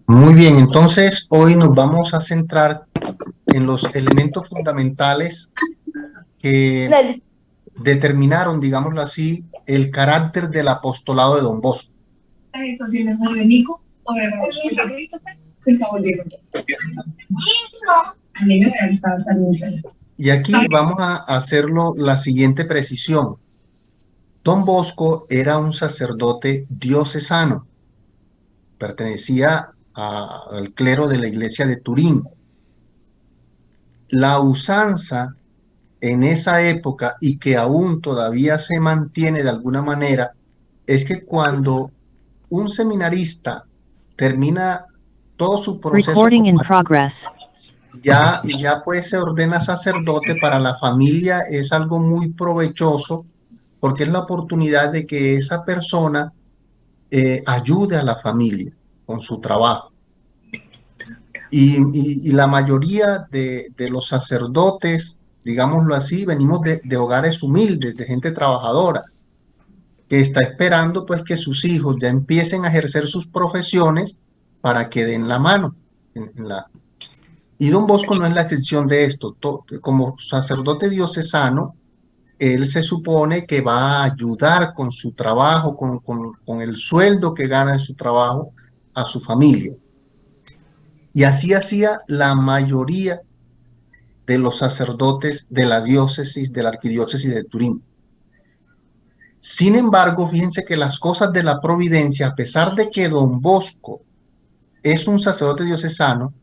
Muy bien, entonces hoy nos vamos a centrar en los elementos fundamentales que determinaron, digámoslo así, el carácter del apostolado de Don Bosco. Y aquí vamos a hacerlo la siguiente precisión. Don Bosco era un sacerdote diocesano, pertenecía al clero de la iglesia de Turín. La usanza en esa época, y que aún todavía se mantiene de alguna manera, es que cuando un seminarista termina todo su proceso ya pues se ordena sacerdote. Para la familia es algo muy provechoso porque es la oportunidad de que esa persona ayude a la familia con su trabajo. Y la mayoría de los sacerdotes, digámoslo así, venimos de hogares humildes, de gente trabajadora, que está esperando pues que sus hijos ya empiecen a ejercer sus profesiones para que den la mano. Y Don Bosco no es la excepción de esto. Como sacerdote diocesano, él se supone que va a ayudar con su trabajo, con el sueldo que gana en su trabajo, a su familia. Y así hacía la mayoría de los sacerdotes de la diócesis, de la arquidiócesis de Turín. Sin embargo, fíjense que las cosas de la providencia, a pesar de que Don Bosco es un sacerdote diocesano,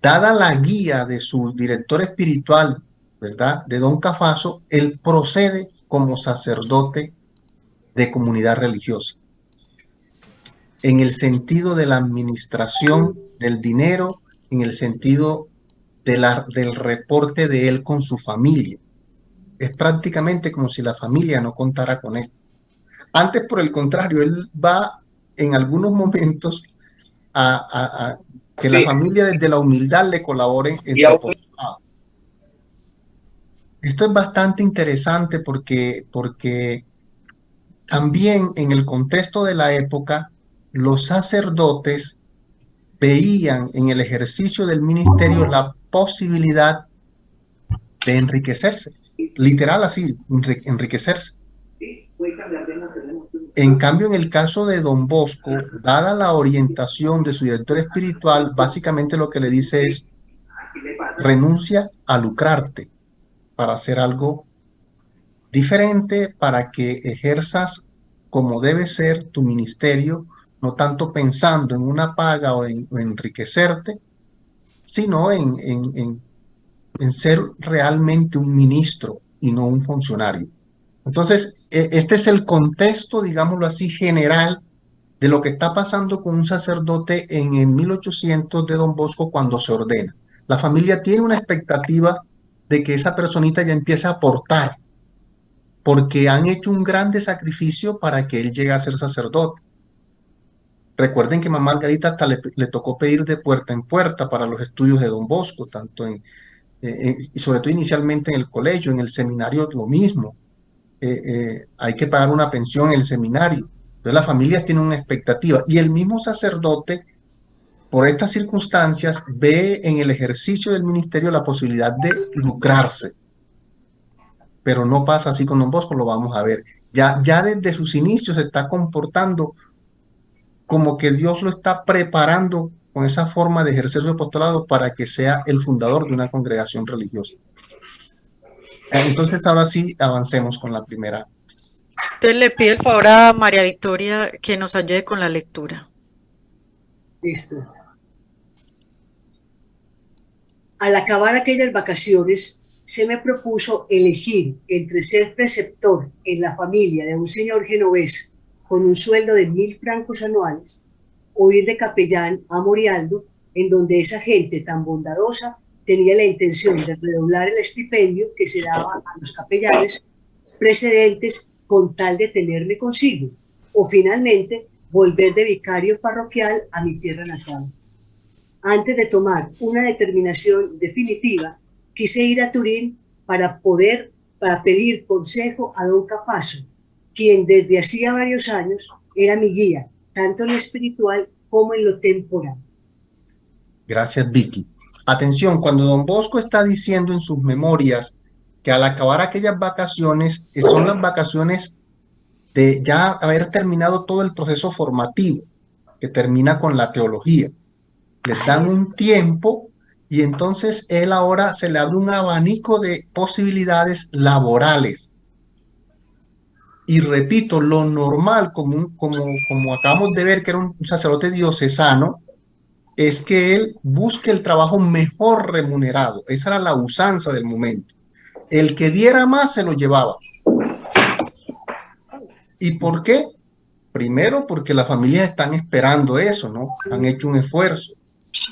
dada la guía de su director espiritual, ¿verdad?, de Don Cafaso, él procede como sacerdote de comunidad religiosa, en el sentido de la administración del dinero, en el sentido del reporte de él con su familia. Es prácticamente como si la familia no contara con él. Antes, por el contrario, él va en algunos momentos a que la familia desde la humildad le colabore en su apostolado. Esto es bastante interesante porque también en el contexto de la época, los sacerdotes veían en el ejercicio del ministerio la posibilidad de enriquecerse, literal así, enriquecerse. En cambio, en el caso de Don Bosco, dada la orientación de su director espiritual, básicamente lo que le dice es: renuncia a lucrarte para hacer algo diferente, para que ejerzas como debe ser tu ministerio, no tanto pensando en una paga o en enriquecerte, sino en ser realmente un ministro y no un funcionario. Entonces, este es el contexto, digámoslo así, general de lo que está pasando con un sacerdote en el 1800 de Don Bosco cuando se ordena. La familia tiene una expectativa de que esa personita ya empiece a aportar, porque han hecho un grande sacrificio para que él llegue a ser sacerdote. Recuerden que mamá Margarita hasta le tocó pedir de puerta en puerta para los estudios de Don Bosco, tanto y sobre todo inicialmente en el colegio, en el seminario lo mismo. Hay que pagar una pensión en el seminario. Entonces las familias tienen una expectativa y el mismo sacerdote, por estas circunstancias, ve en el ejercicio del ministerio la posibilidad de lucrarse. Pero no pasa así con Don Bosco, lo vamos a ver. Ya desde sus inicios se está comportando como que Dios lo está preparando con esa forma de ejercer su apostolado para que sea el fundador de una congregación religiosa. Entonces ahora sí, avancemos con la primera. Entonces le pido el favor a María Victoria que nos ayude con la lectura. Listo. Al acabar aquellas vacaciones, se me propuso elegir entre ser preceptor en la familia de un señor genovés con un sueldo de 1.000 francos anuales, o ir de capellán a Morialdo, en donde esa gente tan bondadosa tenía la intención de redoblar el estipendio que se daba a los capellanes precedentes con tal de tenerme consigo, o finalmente volver de vicario parroquial a mi tierra natal. Antes de tomar una determinación definitiva, quise ir a Turín para pedir consejo a don Cafaso, quien desde hacía varios años era mi guía tanto en lo espiritual como en lo temporal. Gracias, Vicky. Atención, cuando don Bosco está diciendo en sus memorias que al acabar aquellas vacaciones, son las vacaciones de ya haber terminado todo el proceso formativo, que termina con la teología. Les dan un tiempo y entonces él ahora se le abre un abanico de posibilidades laborales. Y repito, lo normal, como acabamos de ver que era un sacerdote diocesano, es que él busque el trabajo mejor remunerado. Esa era la usanza del momento. El que diera más se lo llevaba. ¿Y por qué? Primero, porque las familias están esperando eso, ¿no? Han hecho un esfuerzo.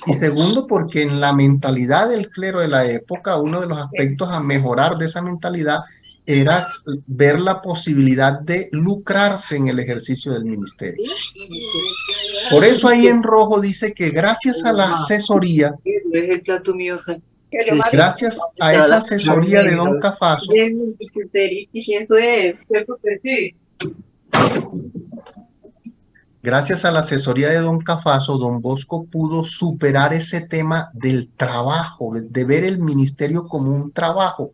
Y segundo, porque en la mentalidad del clero de la época, uno de los aspectos a mejorar de esa mentalidad era ver la posibilidad de lucrarse en el ejercicio del ministerio. Por eso ahí en rojo dice que gracias a la asesoría, gracias a esa asesoría de don Cafaso, gracias a la asesoría de don Cafaso, don Bosco pudo superar ese tema del trabajo, de ver el ministerio como un trabajo,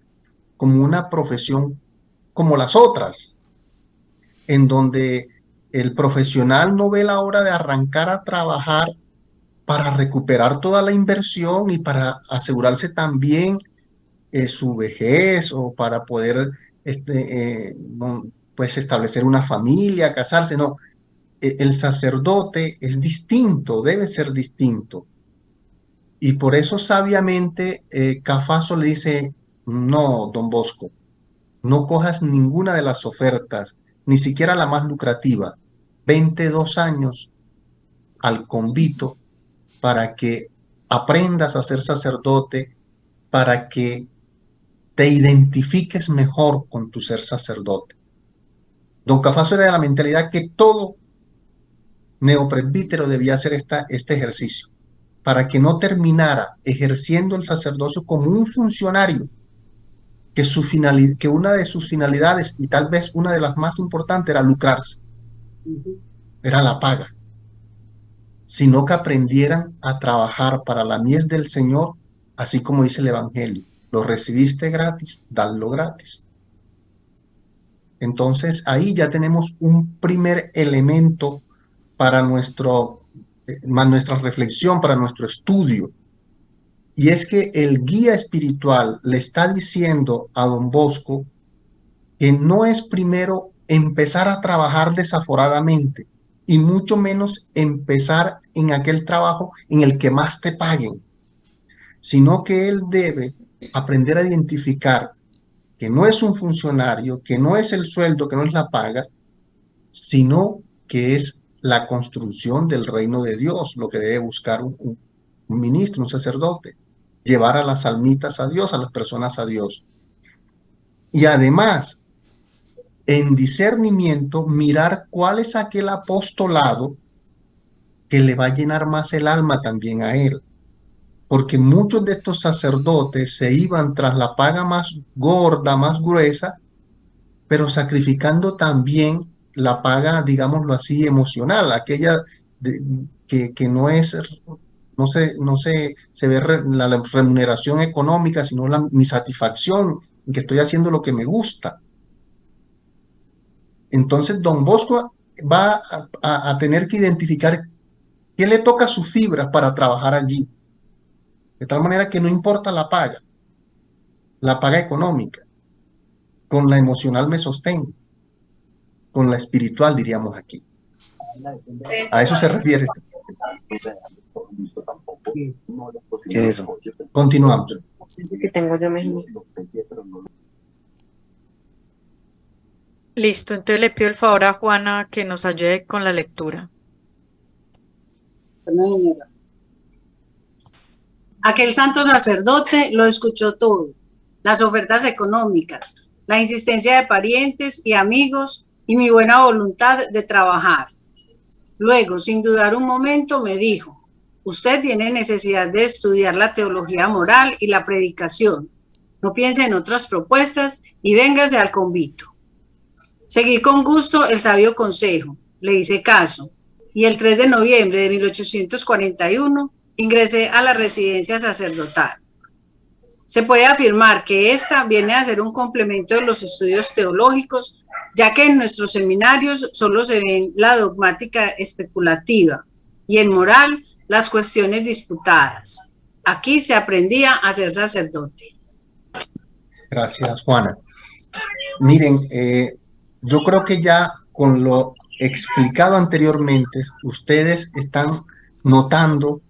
como una profesión como las otras, en donde el profesional no ve la hora de arrancar a trabajar para recuperar toda la inversión y para asegurarse también su vejez o para poder pues establecer una familia, casarse. No, el sacerdote es distinto, debe ser distinto. Y por eso sabiamente Cafaso le dice, no, don Bosco, no cojas ninguna de las ofertas, ni siquiera la más lucrativa. 22 años al convito para que aprendas a ser sacerdote, para que te identifiques mejor con tu ser sacerdote. Don Cafaso era de la mentalidad que todo neopresbítero debía hacer este ejercicio, para que no terminara ejerciendo el sacerdocio como un funcionario, que una de sus finalidades, y tal vez una de las más importantes, era lucrarse, era la paga, sino que aprendieran a trabajar para la mies del Señor, así como dice el Evangelio, lo recibiste gratis, dadlo gratis. Entonces ahí ya tenemos un primer elemento para nuestra reflexión, para nuestro estudio. Y es que el guía espiritual le está diciendo a don Bosco que no es primero empezar a trabajar desaforadamente y mucho menos empezar en aquel trabajo en el que más te paguen, sino que él debe aprender a identificar que no es un funcionario, que no es el sueldo, que no es la paga, sino que es la construcción del reino de Dios, lo que debe buscar un ministro, un sacerdote, llevar a las almitas a Dios, a las personas a Dios. Y además, en discernimiento, mirar cuál es aquel apostolado que le va a llenar más el alma también a él. Porque muchos de estos sacerdotes se iban tras la paga más gorda, más gruesa, pero sacrificando también la paga, digámoslo así, emocional, aquella que no es, no se ve la remuneración económica, sino mi satisfacción, en que estoy haciendo lo que me gusta. Entonces, don Bosco va a tener que identificar qué le toca a sus fibras para trabajar allí. De tal manera que no importa la paga económica, con la emocional me sostengo, con la espiritual diríamos aquí. A eso se refiere. ¿Qué es eso? Continuamos. Que tengo yo mismo. Listo, entonces le pido el favor a Juana que nos ayude con la lectura. Aquel santo sacerdote lo escuchó todo, las ofertas económicas, la insistencia de parientes y amigos y mi buena voluntad de trabajar. Luego, sin dudar un momento, me dijo, usted tiene necesidad de estudiar la teología moral y la predicación. No piense en otras propuestas y véngase al convito. Seguí con gusto el sabio consejo, le hice caso y el 3 de noviembre de 1841 ingresé a la residencia sacerdotal. Se puede afirmar que esta viene a ser un complemento de los estudios teológicos, ya que en nuestros seminarios solo se ven la dogmática especulativa y en moral las cuestiones disputadas. Aquí se aprendía a ser sacerdote. Gracias, Juana. Miren, yo creo que ya con lo explicado anteriormente, ustedes están notando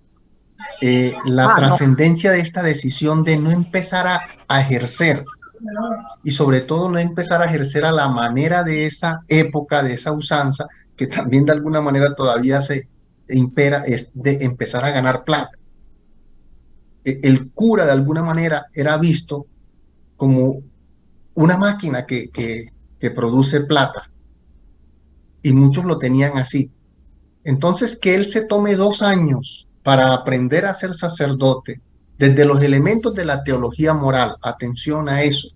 la trascendencia de esta decisión de no empezar a ejercer, y sobre todo no empezar a ejercer a la manera de esa época, de esa usanza, que también de alguna manera todavía se impera, es de empezar a ganar plata. El cura de alguna manera era visto como una máquina que produce plata, y muchos lo tenían así. Entonces, que él se tome 2 años para aprender a ser sacerdote, desde los elementos de la teología moral, atención a eso.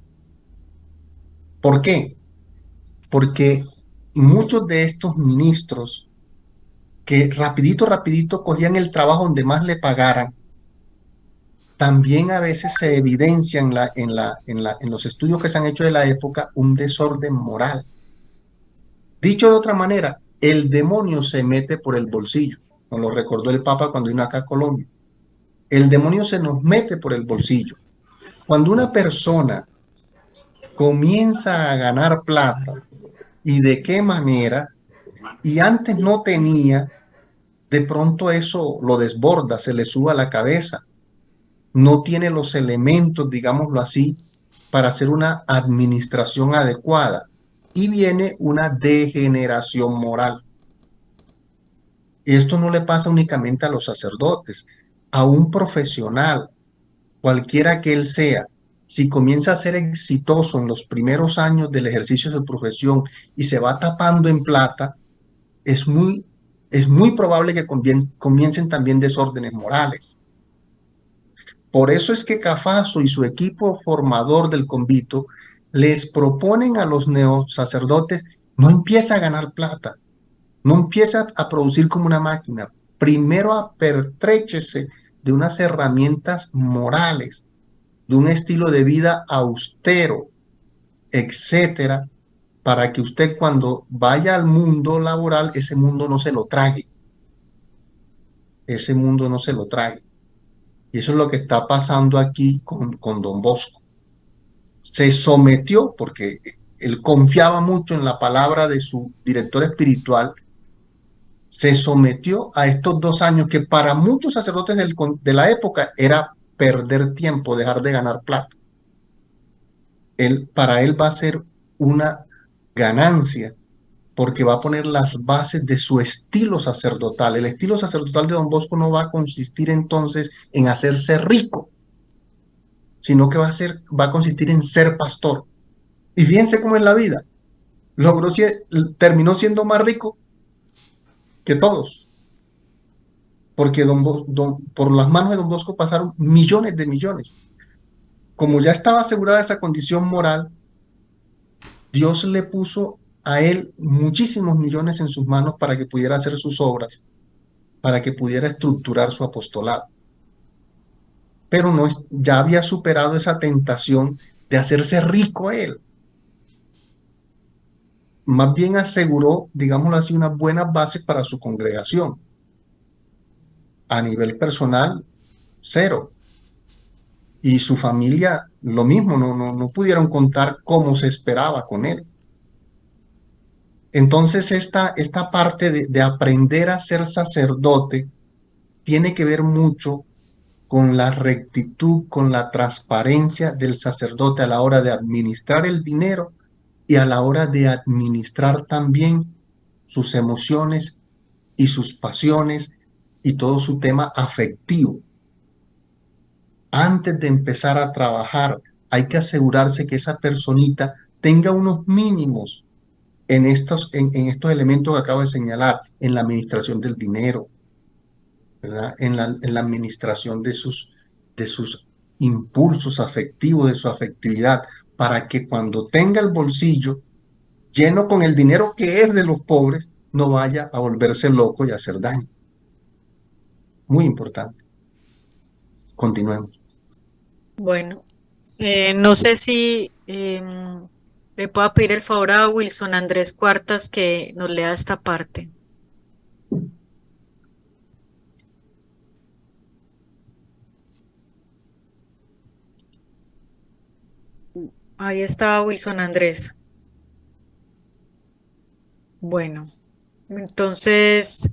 ¿Por qué? Porque muchos de estos ministros que rapidito cogían el trabajo donde más le pagaran, también a veces se evidencia en los estudios que se han hecho de la época un desorden moral. Dicho de otra manera, el demonio se mete por el bolsillo. Nos lo recordó el Papa cuando vino acá a Colombia. El demonio se nos mete por el bolsillo. Cuando una persona comienza a ganar plata, y de qué manera, y antes no tenía, de pronto eso lo desborda, se le sube a la cabeza. No tiene los elementos, digámoslo así, para hacer una administración adecuada, y viene una degeneración moral. Esto no le pasa únicamente a los sacerdotes, a un profesional, cualquiera que él sea. Si comienza a ser exitoso en los primeros años del ejercicio de su profesión y se va tapando en plata, es muy probable que comiencen también desórdenes morales. Por eso es que Cafaso y su equipo formador del convito les proponen a los neosacerdotes: no empieza a ganar plata, no empieza a producir como una máquina, primero apertréchese de unas herramientas morales, de un estilo de vida austero, etcétera, para que usted cuando vaya al mundo laboral, ese mundo no se lo trague. Ese mundo no se lo trague. Y eso es lo que está pasando aquí con Don Bosco. Se sometió, porque él confiaba mucho en la palabra de su director espiritual, se sometió a estos 2 años que para muchos sacerdotes de la época era perder tiempo, dejar de ganar plata. Para él va a ser una ganancia, porque va a poner las bases de su estilo sacerdotal. El estilo sacerdotal de Don Bosco no va a consistir entonces en hacerse rico, sino que va a consistir en ser pastor. Y fíjense cómo es la vida. Terminó siendo más rico que todos, porque por las manos de Don Bosco pasaron millones de millones. Como ya estaba asegurada esa condición moral, Dios le puso a él muchísimos millones en sus manos para que pudiera hacer sus obras, para que pudiera estructurar su apostolado. Pero ya había superado esa tentación de hacerse rico él. Más bien aseguró, digámoslo así, unas buenas bases para su congregación. A nivel personal, 0. Y su familia, lo mismo, no pudieron contar como se esperaba con él. Entonces, esta parte de aprender a ser sacerdote tiene que ver mucho con la rectitud, con la transparencia del sacerdote a la hora de administrar el dinero y a la hora de administrar también sus emociones y sus pasiones y todo su tema afectivo. Antes de empezar a trabajar, hay que asegurarse que esa personita tenga unos mínimos en estos elementos que acabo de señalar, en la administración del dinero, ¿verdad? En la administración de sus impulsos afectivos, de su afectividad, para que cuando tenga el bolsillo lleno con el dinero que es de los pobres, no vaya a volverse loco y a hacer daño. Muy importante. Continuemos. Bueno, no sé si le puedo pedir el favor a Wilson Andrés Cuartas que nos lea esta parte. Ahí está Wilson Andrés. Bueno, entonces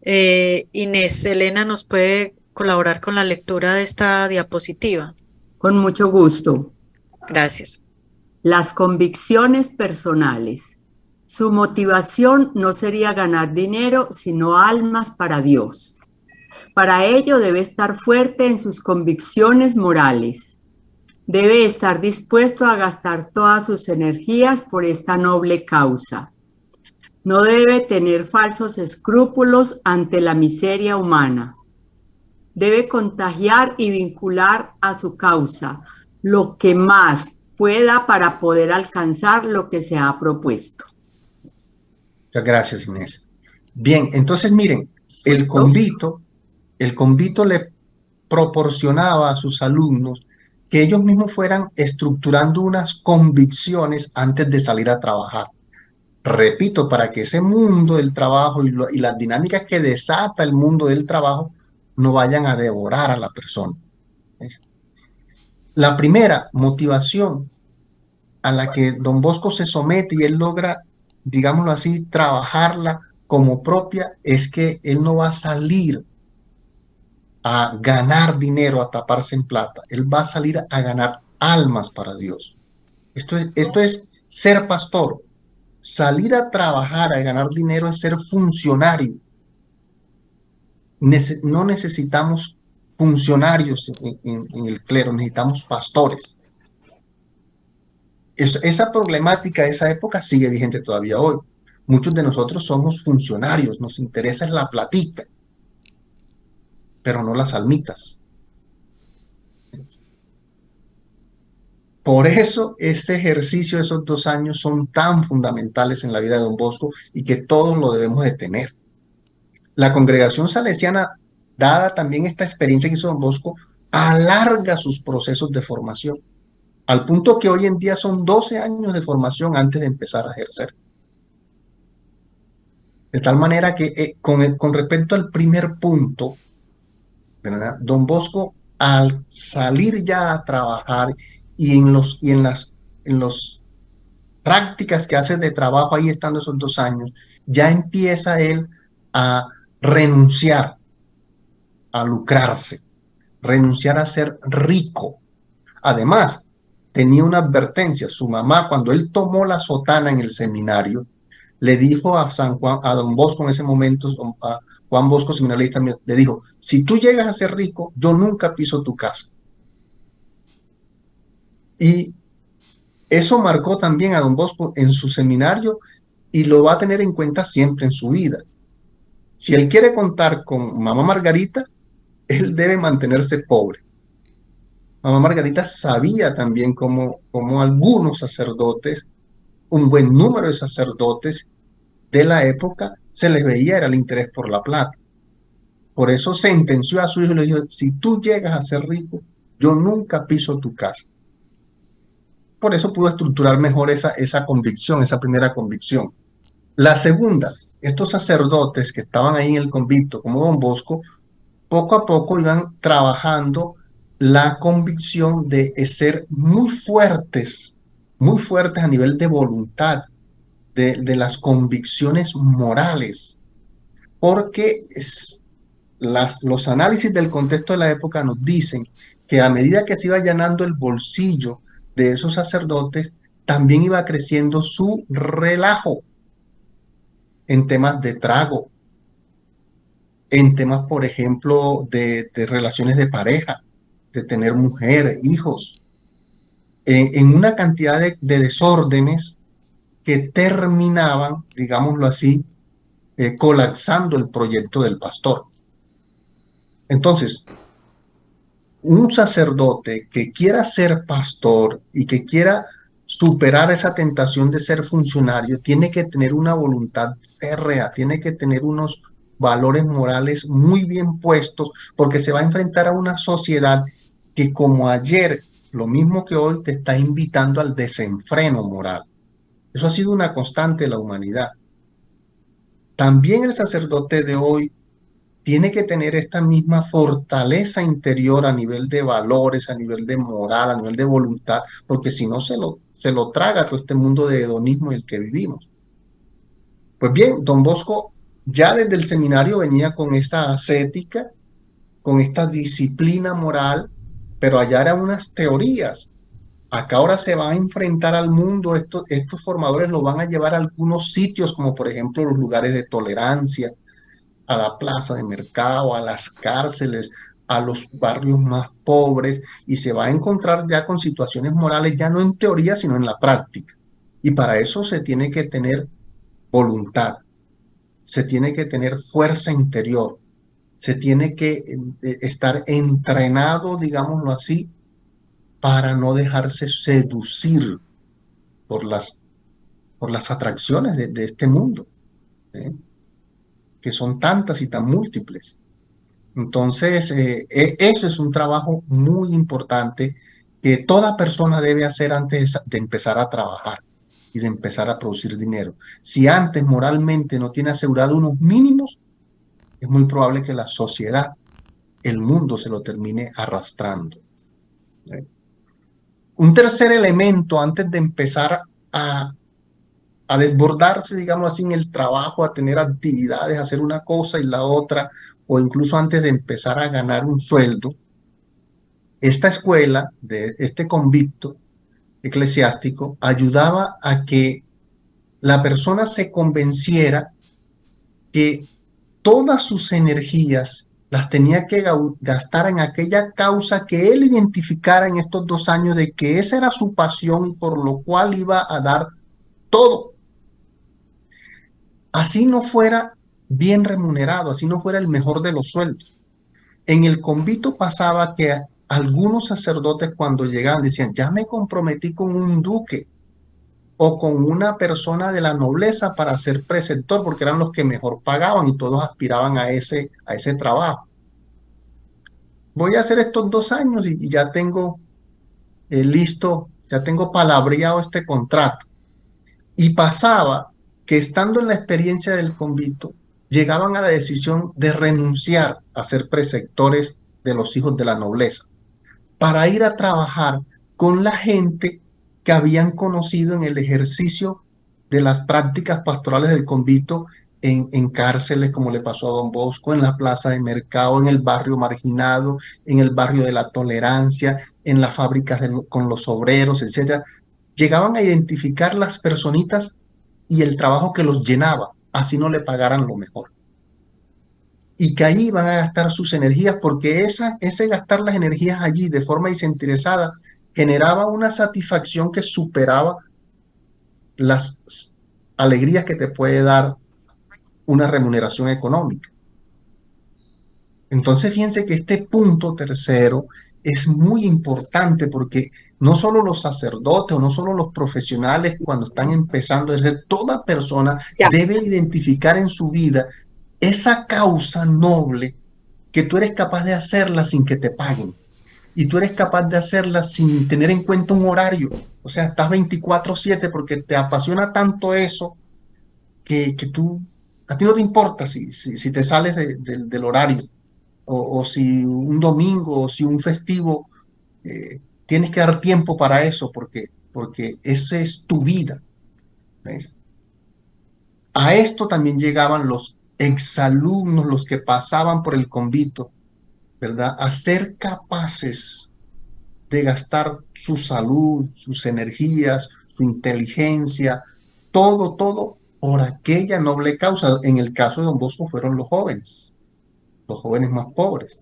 Inés Elena nos puede colaborar con la lectura de esta diapositiva. Con mucho gusto. Gracias. Las convicciones personales. Su motivación no sería ganar dinero, sino almas para Dios. Para ello debe estar fuerte en sus convicciones morales. Debe estar dispuesto a gastar todas sus energías por esta noble causa. No debe tener falsos escrúpulos ante la miseria humana. Debe contagiar y vincular a su causa lo que más pueda para poder alcanzar lo que se ha propuesto. Muchas gracias, Inés. Bien, entonces miren, el convito le proporcionaba a sus alumnos que ellos mismos fueran estructurando unas convicciones antes de salir a trabajar. Repito, para que ese mundo del trabajo y las dinámicas que desata el mundo del trabajo no vayan a devorar a la persona. La primera motivación a la que don Bosco se somete y él logra, digámoslo así, trabajarla como propia, es que él no va a salir a ganar dinero, a taparse en plata. Él va a salir a ganar almas para Dios. Esto es ser pastor. Salir a trabajar, a ganar dinero es ser funcionario. No necesitamos funcionarios en el clero, necesitamos pastores. Esa problemática de esa época sigue vigente todavía hoy. Muchos de nosotros somos funcionarios, nos interesa la platica, pero no las almitas. Por eso este ejercicio de esos 2 años son tan fundamentales en la vida de don Bosco y que todos lo debemos de tener. La congregación salesiana, dada también esta experiencia que hizo don Bosco, alarga sus procesos de formación, al punto que hoy en día son 12 años de formación antes de empezar a ejercer. De tal manera que con respecto al primer punto, ¿verdad? Don Bosco, al salir ya a trabajar y en las prácticas que hace de trabajo ahí estando esos 2 años, ya empieza él a renunciar a lucrarse, renunciar a ser rico. Además, tenía una advertencia. Su mamá, cuando él tomó la sotana en el seminario, le dijo a don Bosco en ese momento, a Juan Bosco, seminarista, le dijo: si tú llegas a ser rico, yo nunca piso tu casa. Y eso marcó también a don Bosco en su seminario y lo va a tener en cuenta siempre en su vida. Si él quiere contar con mamá Margarita, él debe mantenerse pobre. Mamá Margarita sabía también cómo algunos sacerdotes, un buen número de sacerdotes de la época, se les veía era el interés por la plata. Por eso sentenció a su hijo y le dijo: si tú llegas a ser rico, yo nunca piso tu casa. Por eso pudo estructurar mejor esa convicción, esa primera convicción. La segunda, estos sacerdotes que estaban ahí en el convicto, como don Bosco, poco a poco iban trabajando la convicción de ser muy fuertes a nivel de voluntad, de las convicciones morales, porque los análisis del contexto de la época nos dicen que a medida que se iba allanando el bolsillo de esos sacerdotes, también iba creciendo su relajo en temas de trago, en temas, por ejemplo, de relaciones de pareja, de tener mujer, hijos, en una cantidad de desórdenes que terminaban, digámoslo así, colapsando el proyecto del pastor. Entonces, un sacerdote que quiera ser pastor y que quiera superar esa tentación de ser funcionario, tiene que tener una voluntad férrea, tiene que tener unos valores morales muy bien puestos, porque se va a enfrentar a una sociedad que, como ayer, lo mismo que hoy, te está invitando al desenfreno moral. Eso ha sido una constante de la humanidad. También el sacerdote de hoy tiene que tener esta misma fortaleza interior a nivel de valores, a nivel de moral, a nivel de voluntad, porque si no se lo traga todo este mundo de hedonismo en el que vivimos. Pues bien, don Bosco ya desde el seminario venía con esta ascética, con esta disciplina moral, pero allá eran unas teorías. Acá ahora se va a enfrentar al mundo, estos formadores lo van a llevar a algunos sitios, como por ejemplo los lugares de tolerancia, a la plaza de mercado, a las cárceles, a los barrios más pobres, y se va a encontrar ya con situaciones morales, ya no en teoría, sino en la práctica. Y para eso se tiene que tener voluntad, se tiene que tener fuerza interior, se tiene que estar entrenado, digámoslo así, para no dejarse seducir por las atracciones de este mundo, ¿sí? Que son tantas y tan múltiples. Entonces, eso es un trabajo muy importante que toda persona debe hacer antes de empezar a trabajar y de empezar a producir dinero. Si antes moralmente no tiene asegurado unos mínimos, es muy probable que la sociedad, el mundo se lo termine arrastrando. Un tercer elemento antes de empezar a desbordarse, digamos así, en el trabajo, a tener actividades, a hacer una cosa y la otra, o incluso antes de empezar a ganar un sueldo, esta escuela de este convicto eclesiástico ayudaba a que la persona se convenciera que todas sus energías las tenía que gastar en aquella causa que él identificara en estos 2 años de que esa era su pasión y por lo cual iba a dar todo. Así no fuera bien remunerado, así no fuera el mejor de los sueldos. En el convito pasaba que algunos sacerdotes cuando llegaban decían, ya me comprometí con un duque o con una persona de la nobleza para ser preceptor, porque eran los que mejor pagaban y todos aspiraban a ese trabajo. Voy a hacer estos 2 años y ya tengo listo, ya tengo palabreado este contrato. Y pasaba que estando en la experiencia del convito, llegaban a la decisión de renunciar a ser preceptores de los hijos de la nobleza, para ir a trabajar con la gente que habían conocido en el ejercicio de las prácticas pastorales del convito en cárceles, como le pasó a don Bosco, en la plaza de mercado, en el barrio marginado, en el barrio de la tolerancia, en las fábricas con los obreros, etc. Llegaban a identificar las personitas y el trabajo que los llenaba, así no le pagaran lo mejor. Y que allí van a gastar sus energías, porque ese gastar las energías allí de forma desinteresada generaba una satisfacción que superaba las alegrías que te puede dar una remuneración económica. Entonces, fíjense que este punto tercero es muy importante porque no solo los sacerdotes o no solo los profesionales cuando están empezando, es decir, toda persona debe identificar en su vida esa causa noble que tú eres capaz de hacerla sin que te paguen y tú eres capaz de hacerla sin tener en cuenta un horario. O sea, estás 24/7 porque te apasiona tanto eso que a ti no te importa si te sales del horario o si un domingo o si un festivo tienes que dar tiempo para eso porque esa es tu vida. ¿Ves? A esto también llegaban los exalumnos, los que pasaban por el convito, ¿verdad? A ser capaces de gastar su salud, sus energías, su inteligencia, todo por aquella noble causa. En el caso de don Bosco fueron los jóvenes más pobres.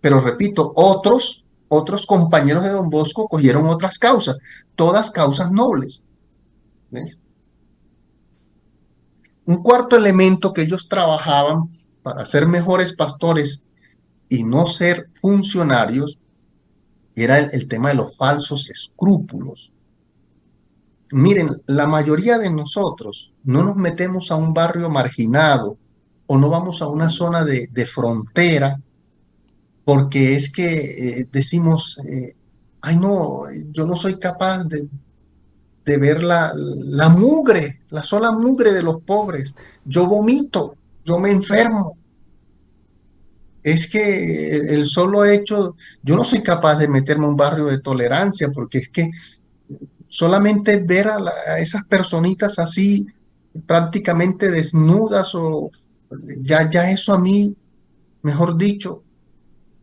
Pero repito, otros compañeros de don Bosco cogieron otras causas, todas causas nobles. ¿Ves? Un cuarto elemento que ellos trabajaban para ser mejores pastores y no ser funcionarios era el tema de los falsos escrúpulos. Miren, la mayoría de nosotros no nos metemos a un barrio marginado o no vamos a una zona de frontera porque es que decimos, ay no, yo no soy capaz de ver la mugre, la sola mugre de los pobres. Yo vomito, yo me enfermo. Es que el solo hecho, yo no soy capaz de meterme a un barrio de tolerancia porque es que solamente ver a esas personitas así prácticamente desnudas o ya eso a mí, mejor dicho,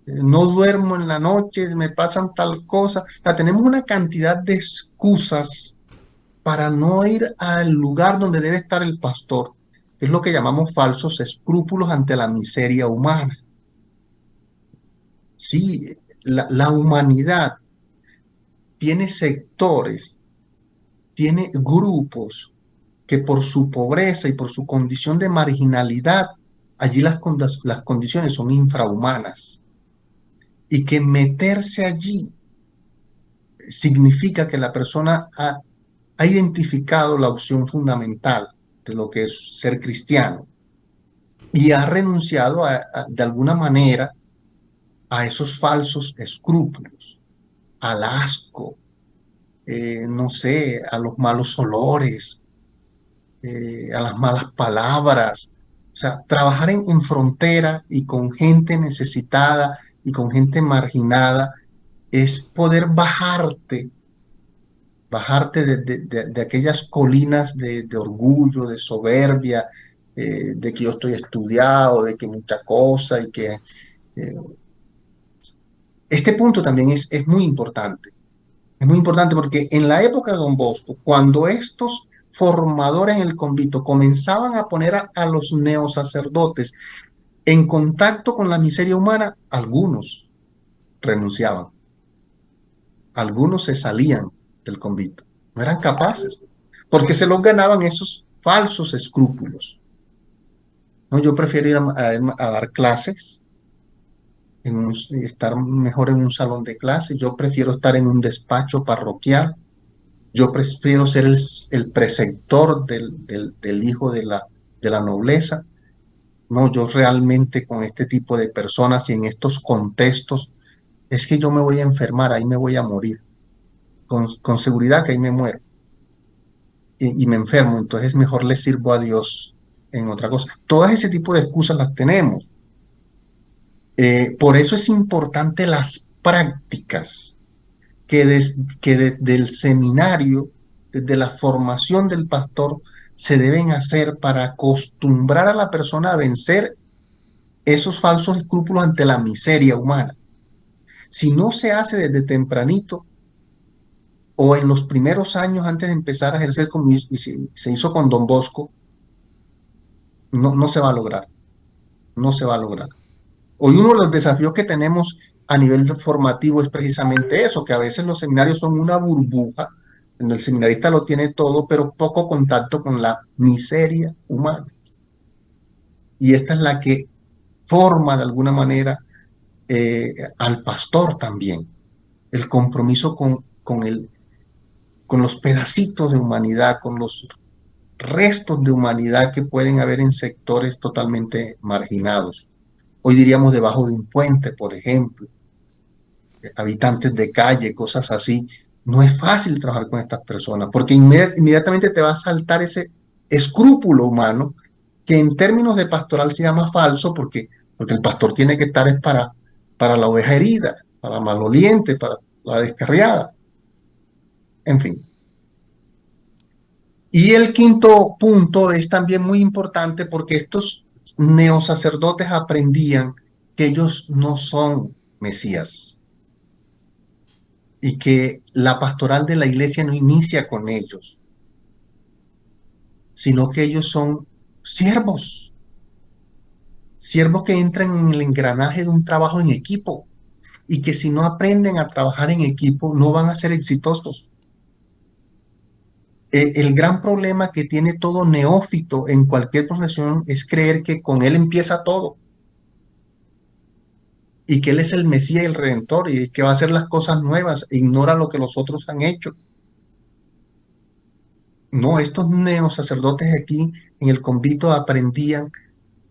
no duermo en la noche, me pasan tal cosa. O sea, tenemos una cantidad de excusas para no ir al lugar donde debe estar el pastor. Es lo que llamamos falsos escrúpulos ante la miseria humana. Sí, la humanidad tiene sectores, tiene grupos que por su pobreza y por su condición de marginalidad, allí las condiciones son infrahumanas. Y que meterse allí significa que la persona ha identificado la opción fundamental de lo que es ser cristiano y ha renunciado de alguna manera a esos falsos escrúpulos, al asco, no sé, a los malos olores, a las malas palabras. O sea, trabajar en frontera y con gente necesitada y con gente marginada es poder bajarte de aquellas colinas de orgullo, de soberbia, de que yo estoy estudiado, de que mucha cosa y que este punto también es muy importante. Es muy importante porque en la época de Don Bosco, cuando estos formadores en el convito comenzaban a poner a los neosacerdotes en contacto con la miseria humana, algunos renunciaban, algunos se salían del convito, no eran capaces, porque se los ganaban esos falsos escrúpulos. ¿No? Yo prefiero ir a dar clases, estar mejor en un salón de clases, yo prefiero estar en un despacho parroquial. Yo prefiero ser el preceptor del hijo de la nobleza. No, yo realmente con este tipo de personas y en estos contextos, es que yo me voy a enfermar, ahí me voy a morir. Con seguridad que ahí me muero y me enfermo, entonces mejor le sirvo a Dios en otra cosa. Todas ese tipo de excusas las tenemos. Por eso es importante las prácticas que desde el seminario, desde la formación del pastor, se deben hacer para acostumbrar a la persona a vencer esos falsos escrúpulos ante la miseria humana. Si no se hace desde tempranito o en los primeros años antes de empezar a ejercer como se hizo con Don Bosco, no se va a lograr, no se va a lograr. Hoy uno de los desafíos que tenemos a nivel formativo es precisamente eso, que a veces los seminarios son una burbuja, donde el seminarista lo tiene todo, pero poco contacto con la miseria humana. Y esta es la que forma de alguna manera al pastor también, el compromiso con los pedacitos de humanidad, con los restos de humanidad que pueden haber en sectores totalmente marginados. Hoy diríamos debajo de un puente, por ejemplo, habitantes de calle, cosas así. No es fácil trabajar con estas personas porque inmediatamente te va a saltar ese escrúpulo humano que en términos de pastoral se llama falso porque el pastor tiene que estar es para la oveja herida, para la maloliente, para la descarriada. En fin. Y el quinto punto es también muy importante porque estos neosacerdotes aprendían que ellos no son Mesías y que la pastoral de la iglesia no inicia con ellos, sino que ellos son siervos, siervos que entran en el engranaje de un trabajo en equipo y que si no aprenden a trabajar en equipo no van a ser exitosos. El gran problema que tiene todo neófito en cualquier profesión es creer que con él empieza todo y que él es el Mesías y el Redentor y que va a hacer las cosas nuevas e ignora lo que los otros han hecho. No, estos neosacerdotes aquí en el convito aprendían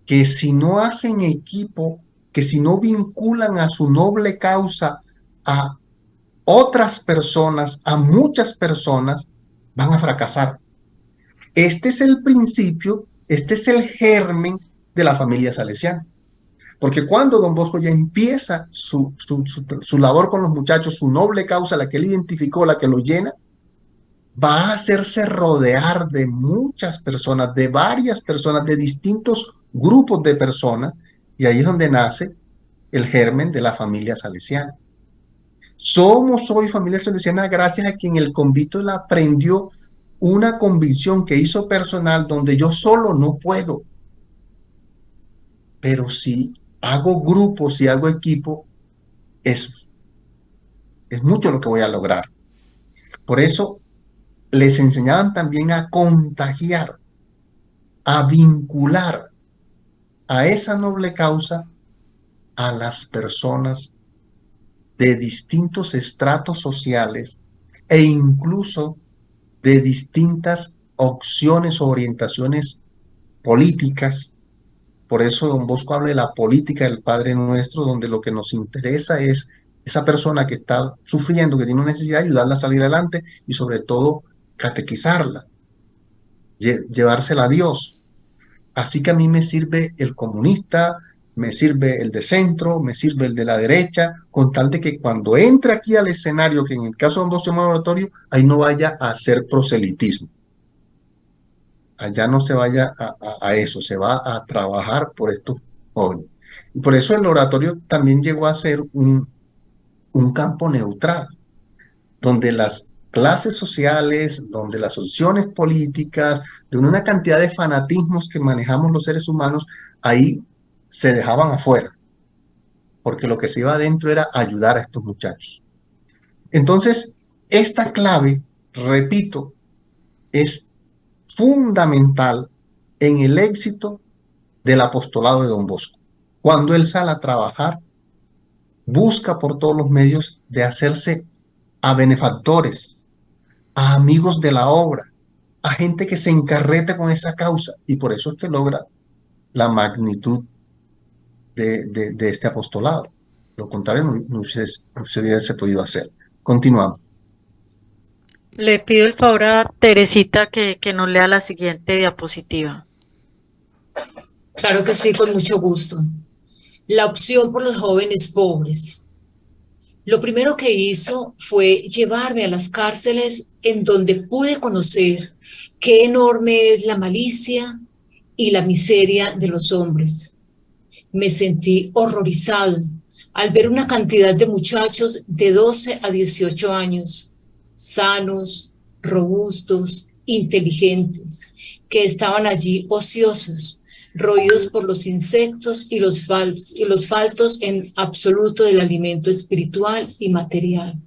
que si no hacen equipo, que si no vinculan a su noble causa a otras personas, a muchas personas, van a fracasar. Este es el principio, este es el germen de la familia salesiana. Porque cuando don Bosco ya empieza su labor con los muchachos, su noble causa, la que él identificó, la que lo llena, va a hacerse rodear de muchas personas, de varias personas, de distintos grupos de personas, y ahí es donde nace el germen de la familia salesiana. Somos hoy familia salesiana gracias a que en el convito él aprendió una convicción que hizo personal donde yo solo no puedo, pero si hago grupo, si hago equipo, es mucho lo que voy a lograr. Por eso les enseñaban también a contagiar, a vincular a esa noble causa a las personas de distintos estratos sociales e incluso de distintas opciones o orientaciones políticas. Por eso don Bosco habla de la política del Padre Nuestro, donde lo que nos interesa es esa persona que está sufriendo, que tiene una necesidad, ayudarla a salir adelante y sobre todo catequizarla, llevársela a Dios. Así que a mí me sirve el comunista, me sirve el de centro, me sirve el de la derecha, con tal de que cuando entre aquí al escenario, que en el caso de don Bosco Laboratorio, ahí no vaya a hacer proselitismo. Allá no se vaya a eso, se va a trabajar por estos jóvenes. Y por eso el oratorio también llegó a ser un campo neutral, donde las clases sociales, donde las opciones políticas, de una cantidad de fanatismos que manejamos los seres humanos, ahí se dejaban afuera, porque lo que se iba adentro era ayudar a estos muchachos. Entonces, esta clave, repito, es fundamental en el éxito del apostolado de don Bosco. Cuando él sale a trabajar, busca por todos los medios de hacerse a benefactores, a amigos de la obra, a gente que se encarreta con esa causa, y por eso es que logra la magnitud de este apostolado. Lo contrario no se hubiese podido hacer. Continuamos. Le pido el favor a Teresita que nos lea la siguiente diapositiva. Claro que sí, con mucho gusto. La opción por los jóvenes pobres. Lo primero que hizo fue llevarme a las cárceles en donde pude conocer qué enorme es la malicia y la miseria de los hombres. Me sentí horrorizado al ver una cantidad de muchachos de 12 a 18 años, sanos, robustos, inteligentes, que estaban allí ociosos, roídos por los insectos y los faltos en absoluto del alimento espiritual y material.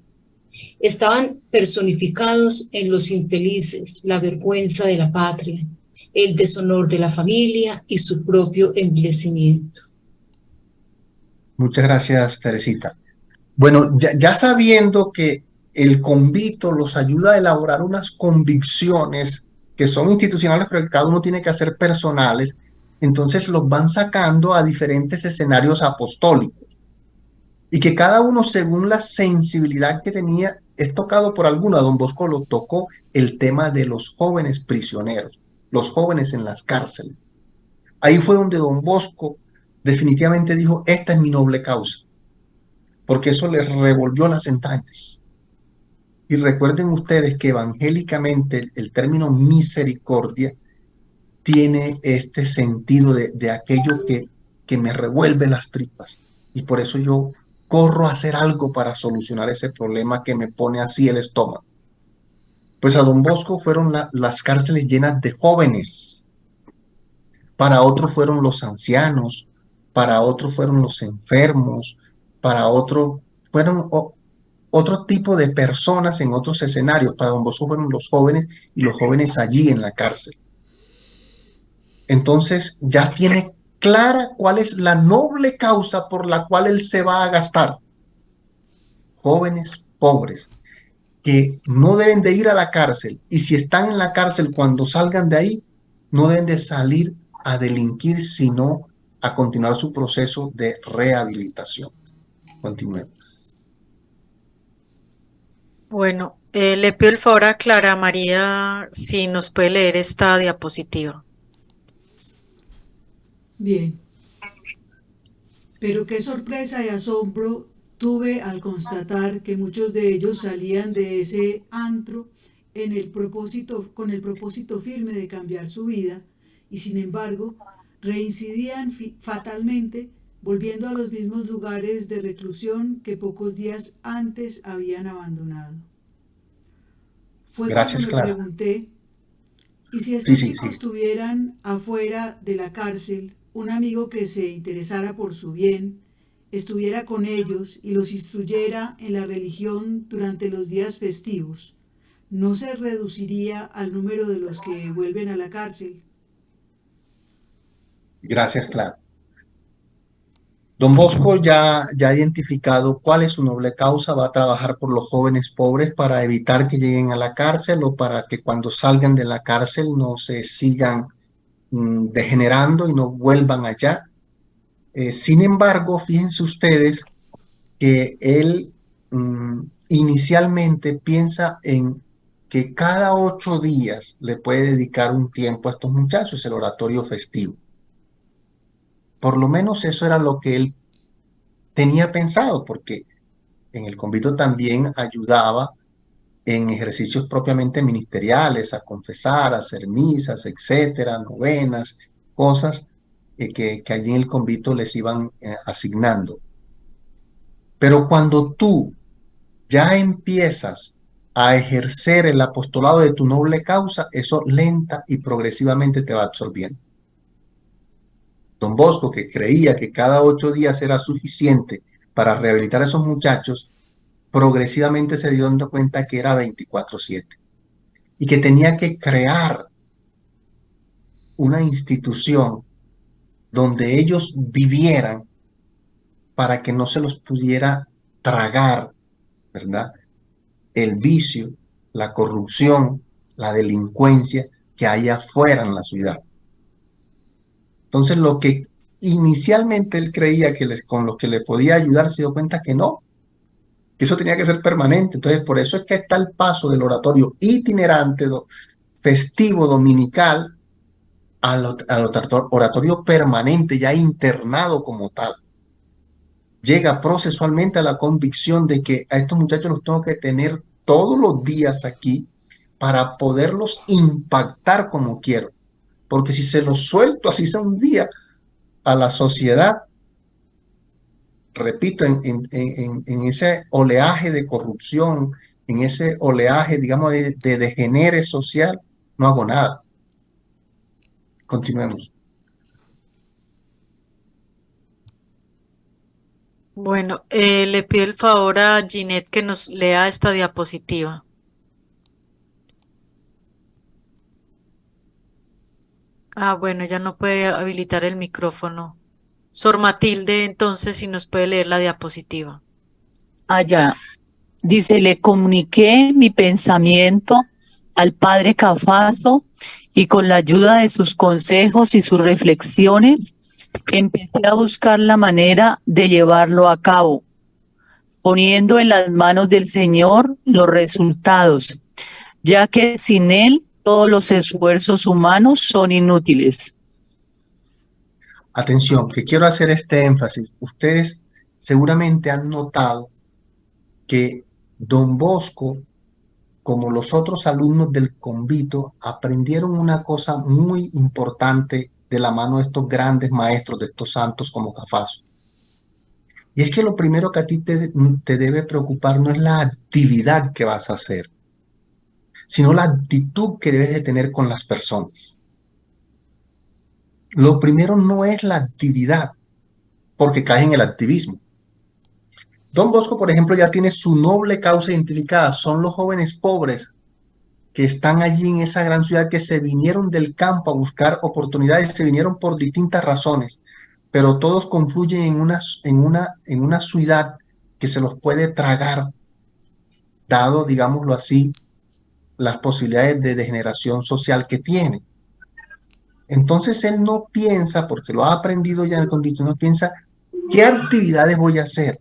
Estaban personificados en los infelices, la vergüenza de la patria, el deshonor de la familia y su propio envilecimiento. Muchas gracias, Teresita. Bueno, ya sabiendo que el convito los ayuda a elaborar unas convicciones que son institucionales, pero que cada uno tiene que hacer personales, entonces los van sacando a diferentes escenarios apostólicos. Y que cada uno, según la sensibilidad que tenía, es tocado por alguno. A don Bosco lo tocó el tema de los jóvenes prisioneros, los jóvenes en las cárceles. Ahí fue donde don Bosco definitivamente dijo, esta es mi noble causa, porque eso les revolvió las entrañas. Y recuerden ustedes que evangélicamente el término misericordia tiene este sentido de aquello que me revuelve las tripas. Y por eso yo corro a hacer algo para solucionar ese problema que me pone así el estómago. Pues a don Bosco fueron las cárceles llenas de jóvenes. Para otros fueron los ancianos, para otros fueron los enfermos, para otros fueron otro tipo de personas en otros escenarios. Para don Bosco fueron los jóvenes y los jóvenes allí en la cárcel. Entonces ya tiene clara cuál es la noble causa por la cual él se va a gastar. Jóvenes pobres. que no deben de ir a la cárcel, y si están en la cárcel, cuando salgan de ahí, no deben de salir a delinquir, sino a continuar su proceso de rehabilitación. Continuemos. Bueno, le pido el favor a Clara María si nos puede leer esta diapositiva. Bien. Pero qué sorpresa y asombro tuve al constatar que muchos de ellos salían de ese antro con el propósito firme de cambiar su vida, y sin embargo reincidían fatalmente, volviendo a los mismos lugares de reclusión que pocos días antes habían abandonado. Fue Gracias, cuando me Clara. pregunté, ¿y si estos Sí, chicos sí. tuvieran afuera de la cárcel un amigo que se interesara por su bien, estuviera con ellos y los instruyera en la religión durante los días festivos, no se reduciría al número de los que vuelven a la cárcel? Gracias, Clara. Don Bosco ya ha identificado cuál es su noble causa, va a trabajar por los jóvenes pobres para evitar que lleguen a la cárcel o para que cuando salgan de la cárcel no se sigan degenerando y no vuelvan allá. Sin embargo, fíjense ustedes que él inicialmente piensa en que cada 8 días le puede dedicar un tiempo a estos muchachos, el oratorio festivo. Por lo menos eso era lo que él tenía pensado, porque en el convito también ayudaba en ejercicios propiamente ministeriales, a confesar, a hacer misas, etcétera, novenas, cosas que allí en el convito les iban asignando. Pero cuando tú ya empiezas a ejercer el apostolado de tu noble causa, eso lenta y progresivamente te va absorbiendo. Don Bosco, que creía que cada 8 días era suficiente para rehabilitar a esos muchachos, progresivamente se dio dando cuenta que era 24/7 y que tenía que crear una institución donde ellos vivieran para que no se los pudiera tragar, ¿verdad?, el vicio, la corrupción, la delincuencia que hay afuera en la ciudad. Entonces, lo que inicialmente él creía que con lo que le podía ayudar, se dio cuenta que no, que eso tenía que ser permanente. Entonces, por eso es que está el paso del oratorio itinerante, festivo, dominical, al oratorio permanente, ya internado como tal. Llega procesualmente a la convicción de que a estos muchachos los tengo que tener todos los días aquí para poderlos impactar como quiero. Porque si se los suelto así sea un día a la sociedad, repito, en ese oleaje de corrupción, en ese oleaje, digamos, de degenere social, no hago nada. Continuemos. Bueno, le pido el favor a Ginette que nos lea esta diapositiva. Ah, bueno, ya no puede habilitar el micrófono. Sor Matilde, entonces, si nos puede leer la diapositiva. Allá, dice, le comuniqué mi pensamiento al padre Cafaso y con la ayuda de sus consejos y sus reflexiones, empecé a buscar la manera de llevarlo a cabo, poniendo en las manos del Señor los resultados, ya que sin Él todos los esfuerzos humanos son inútiles. Atención, que quiero hacer este énfasis. Ustedes seguramente han notado que Don Bosco, como los otros alumnos del convito, aprendieron una cosa muy importante de la mano de estos grandes maestros, de estos santos como Cafaso. Y es que lo primero que a ti te debe preocupar no es la actividad que vas a hacer, sino la actitud que debes de tener con las personas. Lo primero no es la actividad, porque cae en el activismo. Don Bosco, por ejemplo, ya tiene su noble causa identificada, son los jóvenes pobres que están allí en esa gran ciudad, que se vinieron del campo a buscar oportunidades, se vinieron por distintas razones, pero todos confluyen en una ciudad que se los puede tragar dado, digámoslo así, las posibilidades de degeneración social que tiene. Entonces él no piensa, porque lo ha aprendido ya en el convicto, no piensa qué actividades voy a hacer,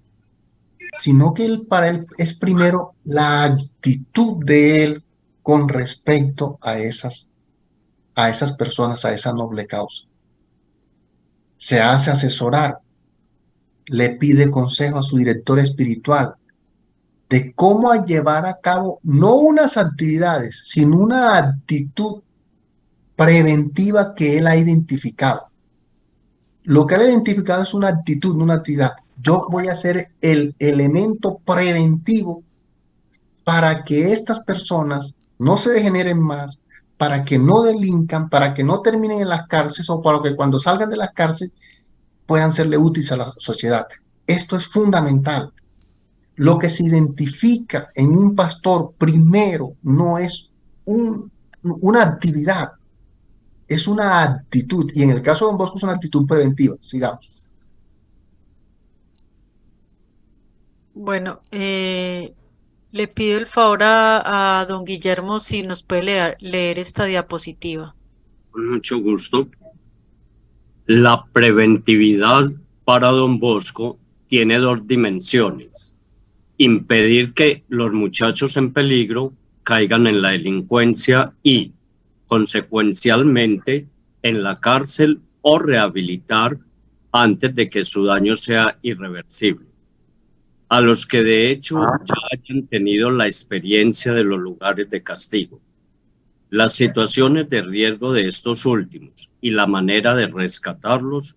sino que para él es primero la actitud de él con respecto a esas personas, a esa noble causa. Se hace asesorar, le pide consejo a su director espiritual de cómo llevar a cabo no unas actividades, sino una actitud preventiva que él ha identificado. Lo que él ha identificado es una actitud, no una actividad. Yo voy a ser el elemento preventivo para que estas personas no se degeneren más, para que no delincan, para que no terminen en las cárceles o para que cuando salgan de las cárceles puedan serle útiles a la sociedad. Esto es fundamental. Lo que se identifica en un pastor primero no es una actividad, es una actitud. Y en el caso de Don Bosco es una actitud preventiva. Sigamos. Bueno, le pido el favor a don Guillermo si nos puede leer esta diapositiva. Con mucho gusto. La preventividad para Don Bosco tiene dos dimensiones: impedir que los muchachos en peligro caigan en la delincuencia y, consecuencialmente, en la cárcel, o rehabilitar antes de que su daño sea irreversible. A los que de hecho ya hayan tenido la experiencia de los lugares de castigo, las situaciones de riesgo de estos últimos y la manera de rescatarlos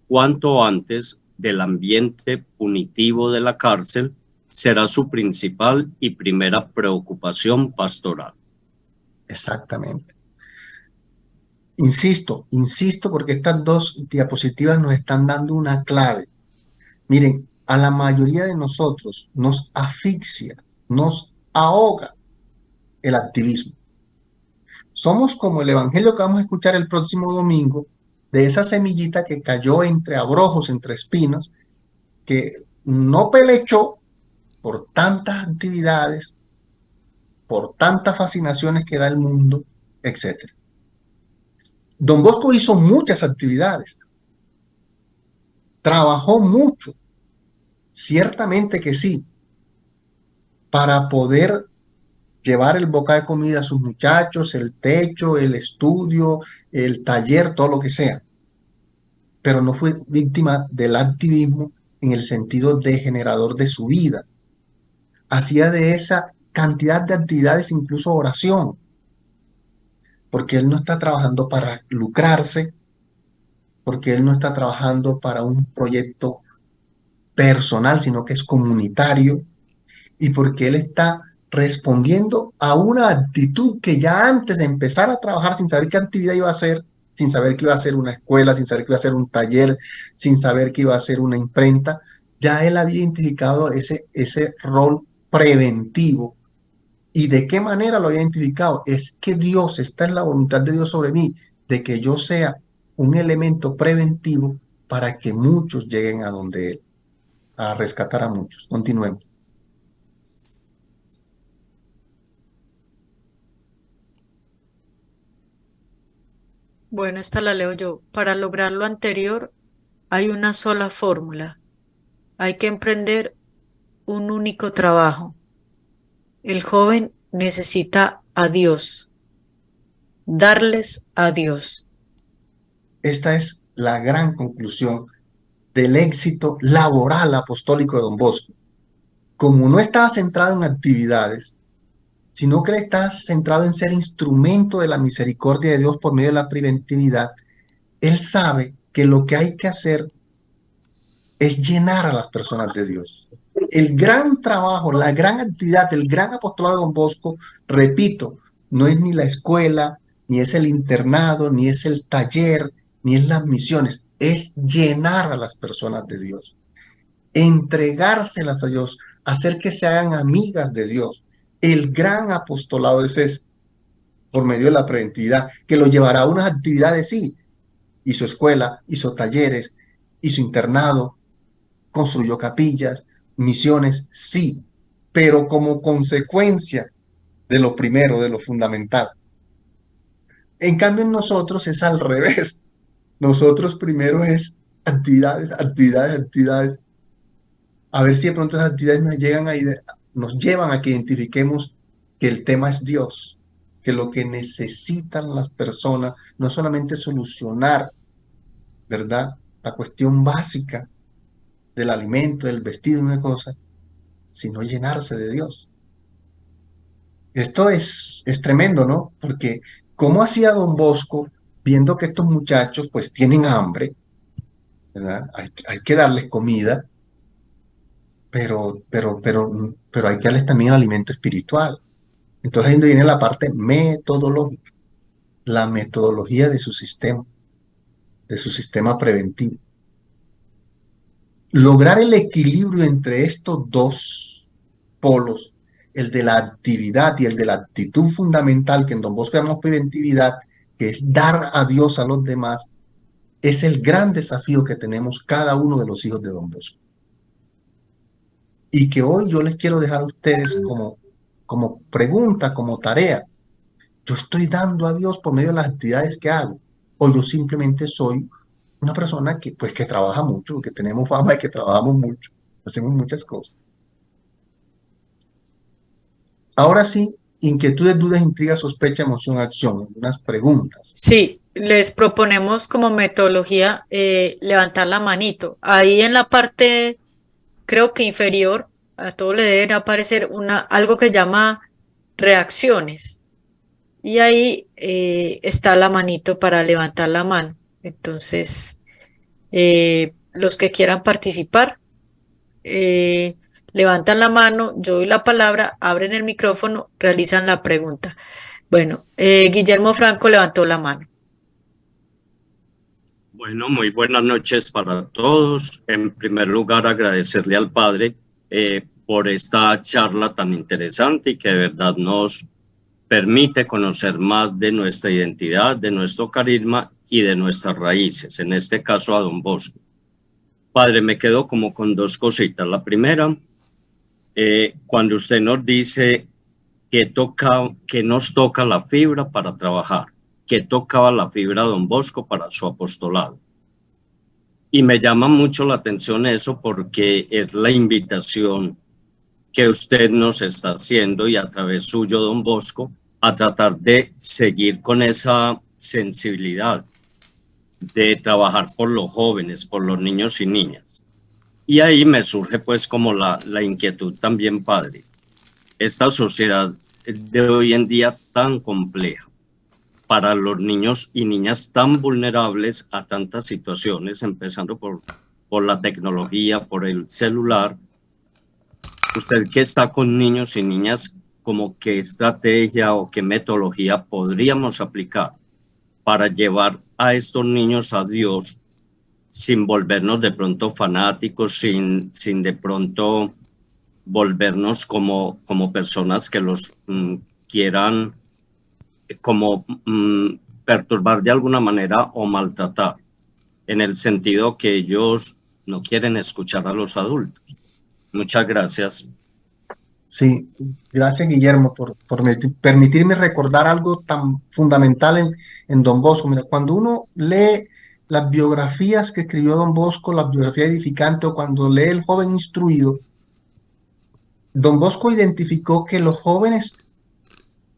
cuanto antes del ambiente punitivo de la cárcel será su principal y primera preocupación pastoral. Exactamente. Insisto, porque estas dos diapositivas nos están dando una clave. Miren, a la mayoría de nosotros nos asfixia, nos ahoga el activismo. Somos como el evangelio que vamos a escuchar el próximo domingo, de esa semillita que cayó entre abrojos, entre espinos, que no pelechó por tantas actividades, por tantas fascinaciones que da el mundo, etc. Don Bosco hizo muchas actividades, trabajó mucho, ciertamente que sí, para poder llevar el boca de comida a sus muchachos, el techo, el estudio, el taller, todo lo que sea. Pero no fue víctima del activismo en el sentido degenerador de su vida. Hacía de esa cantidad de actividades incluso oración, porque él no está trabajando para lucrarse, porque él no está trabajando para un proyecto personal, sino que es comunitario, y porque él está respondiendo a una actitud que ya antes de empezar a trabajar, sin saber qué actividad iba a hacer, sin saber que iba a ser una escuela, sin saber que iba a ser un taller, sin saber que iba a ser una imprenta, ya él había identificado ese rol preventivo. ¿Y de qué manera lo había identificado? Es que Dios, está en la voluntad de Dios sobre mí, de que yo sea un elemento preventivo para que muchos lleguen a donde Él, a rescatar a muchos. Continuemos. Bueno, esta la leo yo. Para lograr lo anterior, hay una sola fórmula. Hay que emprender un único trabajo. El joven necesita a Dios. Darles a Dios. Esta es la gran conclusión del éxito laboral apostólico de Don Bosco. Como no estaba centrado en actividades, sino que está centrado en ser instrumento de la misericordia de Dios por medio de la preventividad, él sabe que lo que hay que hacer es llenar a las personas de Dios. El gran trabajo, la gran actividad, el gran apostolado de Don Bosco, repito, no es ni la escuela, ni es el internado, ni es el taller, ni es las misiones, es llenar a las personas de Dios, entregárselas a Dios, hacer que se hagan amigas de Dios. El gran apostolado es ese, por medio de la preventividad, que lo llevará a unas actividades, sí, hizo escuela, hizo talleres, hizo internado, construyó capillas, misiones, sí, pero como consecuencia de lo primero, de lo fundamental. En cambio, en nosotros es al revés. Nosotros primero es actividades, actividades, actividades. A ver si de pronto esas actividades nos llevan a que identifiquemos que el tema es Dios, que lo que necesitan las personas no es solamente solucionar, ¿verdad?, la cuestión básica del alimento, del vestido, una cosa, sino llenarse de Dios. Esto es tremendo, ¿no? Porque ¿cómo hacía Don Bosco viendo que estos muchachos pues tienen hambre, ¿verdad? Hay que darles comida, pero hay que darles también alimento espiritual. Entonces ahí donde viene la parte metodológica, la metodología de su sistema preventivo. Lograr el equilibrio entre estos dos polos, el de la actividad y el de la actitud fundamental, que en Don Bosco llamamos preventividad, que es dar a Dios a los demás, es el gran desafío que tenemos cada uno de los hijos de Don Bosco. Y que hoy yo les quiero dejar a ustedes como pregunta, como tarea. ¿Yo estoy dando a Dios por medio de las actividades que hago? ¿O yo simplemente soy una persona que trabaja mucho, que tenemos fama de que trabajamos mucho, hacemos muchas cosas? Ahora sí, inquietudes, dudas, intrigas, sospecha, emoción, acción. Unas preguntas. Sí, les proponemos como metodología levantar la manito. Ahí en la parte, creo que inferior, a todo le deben aparecer algo que se llama reacciones. Y ahí está la manito para levantar la mano. Entonces, los que quieran participar, levantan la mano, yo doy la palabra, abren el micrófono, realizan la pregunta. Bueno, Guillermo Franco levantó la mano. Bueno, muy buenas noches para todos. En primer lugar, agradecerle al Padre por esta charla tan interesante y que de verdad nos permite conocer más de nuestra identidad, de nuestro carisma y de nuestras raíces, en este caso a Don Bosco. Padre, me quedo como con dos cositas. La primera, cuando usted nos dice que nos toca la fibra para trabajar, que tocaba la fibra Don Bosco para su apostolado. Y me llama mucho la atención eso porque es la invitación que usted nos está haciendo y a través suyo, Don Bosco, a tratar de seguir con esa sensibilidad de trabajar por los jóvenes, por los niños y niñas. Y ahí me surge pues como la inquietud también, Padre. Esta sociedad de hoy en día tan compleja, para los niños y niñas tan vulnerables a tantas situaciones, empezando por la tecnología, por el celular. Usted que está con niños y niñas, ¿como qué estrategia o qué metodología podríamos aplicar para llevar a estos niños a Dios sin volvernos de pronto fanáticos, sin de pronto volvernos como personas que los quieran como perturbar de alguna manera o maltratar, en el sentido que ellos no quieren escuchar a los adultos? Muchas gracias. Sí, gracias Guillermo por permitirme recordar algo tan fundamental en Don Bosco. Mira, cuando uno lee las biografías que escribió Don Bosco, las biografías edificantes, o cuando lee El joven instruido, Don Bosco identificó que los jóvenes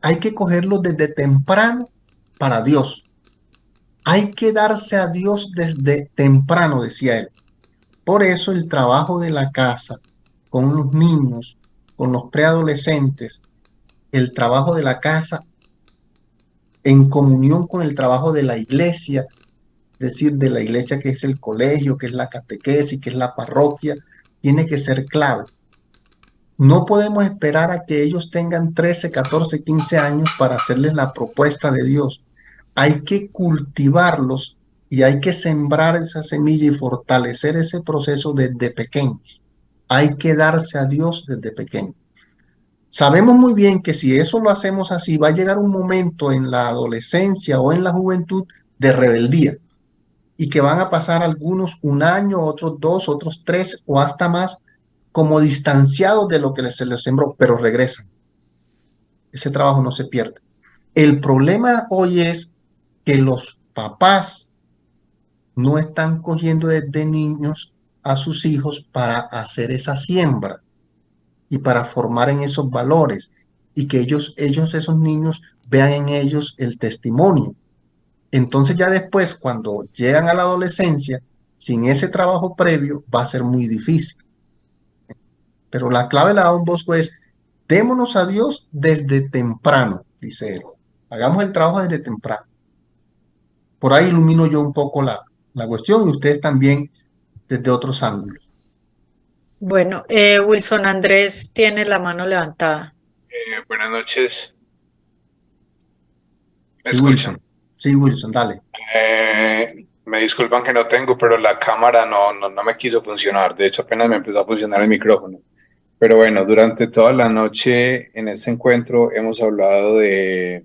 hay que cogerlos desde temprano para Dios. Hay que darse a Dios desde temprano, decía él. Por eso el trabajo de la casa con los niños, con los preadolescentes, el trabajo de la casa en comunión con el trabajo de la iglesia, es decir, de la iglesia que es el colegio, que es la catequesis, que es la parroquia, tiene que ser clave. No podemos esperar a que ellos tengan 13, 14, 15 años para hacerles la propuesta de Dios. Hay que cultivarlos y hay que sembrar esa semilla y fortalecer ese proceso desde pequeños. Hay que darse a Dios desde pequeños. Sabemos muy bien que si eso lo hacemos así, va a llegar un momento en la adolescencia o en la juventud de rebeldía y que van a pasar algunos 1 año, otros 2, otros 3 o hasta más como distanciados de lo que se les sembró, pero regresan. Ese trabajo no se pierde. El problema hoy es que los papás no están cogiendo desde niños a sus hijos para hacer esa siembra y para formar en esos valores y que esos niños vean en ellos el testimonio. Entonces ya después, cuando llegan a la adolescencia, sin ese trabajo previo, va a ser muy difícil. Pero la clave la da Don Bosco es, démonos a Dios desde temprano, dice él. Hagamos el trabajo desde temprano. Por ahí ilumino yo un poco la cuestión y ustedes también desde otros ángulos. Bueno, Wilson Andrés tiene la mano levantada. Buenas noches. ¿Me Sí, escuchan? Wilson. Sí, Wilson, dale. Me disculpan que no tengo, pero la cámara no me quiso funcionar. De hecho, apenas me empezó a funcionar el micrófono. Pero bueno, durante toda la noche en este encuentro hemos hablado de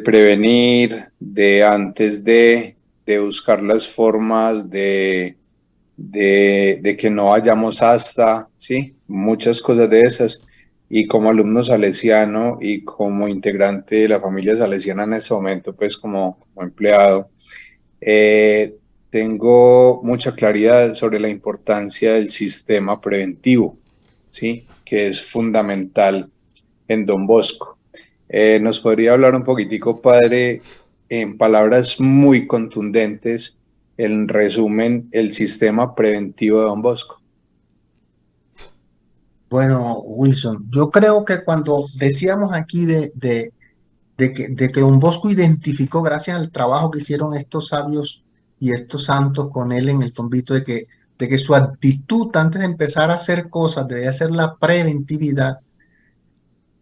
prevenir, de antes de buscar las formas de que no vayamos hasta, ¿sí? Muchas cosas de esas. Y como alumno salesiano y como integrante de la familia salesiana en este momento, pues como empleado, tengo mucha claridad sobre la importancia del sistema preventivo, ¿sí? Que es fundamental en Don Bosco. ¿Nos podría hablar un poquitico, padre, en palabras muy contundentes, en resumen, el sistema preventivo de Don Bosco? Bueno, Wilson, yo creo que cuando decíamos aquí de que Don Bosco identificó, gracias al trabajo que hicieron estos sabios y estos santos con él en el convito, de que su actitud antes de empezar a hacer cosas debía ser la preventividad,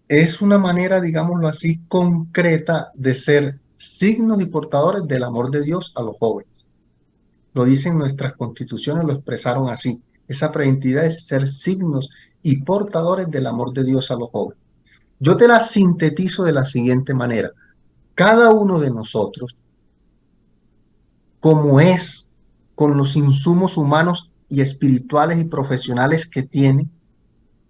es una manera, digámoslo así, concreta de ser signos y portadores del amor de Dios a los jóvenes. Lo dicen nuestras constituciones, lo expresaron así. Esa preventividad es ser signos y portadores del amor de Dios a los jóvenes. Yo te la sintetizo de la siguiente manera. Cada uno de nosotros, como es, con los insumos humanos y espirituales y profesionales que tiene,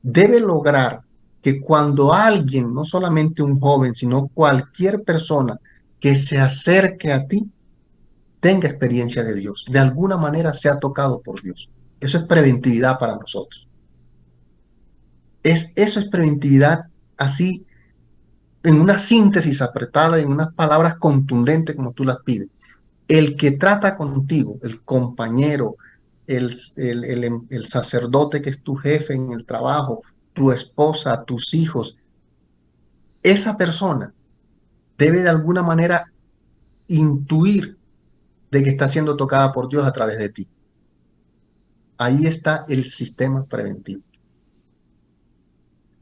debe lograr que cuando alguien, no solamente un joven, sino cualquier persona que se acerque a ti, tenga experiencia de Dios, de alguna manera sea tocado por Dios. Eso es preventividad para nosotros. Eso es preventividad así, en una síntesis apretada, en unas palabras contundentes como tú las pides. El que trata contigo, el compañero, el sacerdote que es tu jefe en el trabajo, tu esposa, tus hijos, esa persona debe de alguna manera intuir de que está siendo tocada por Dios a través de ti. Ahí está el sistema preventivo.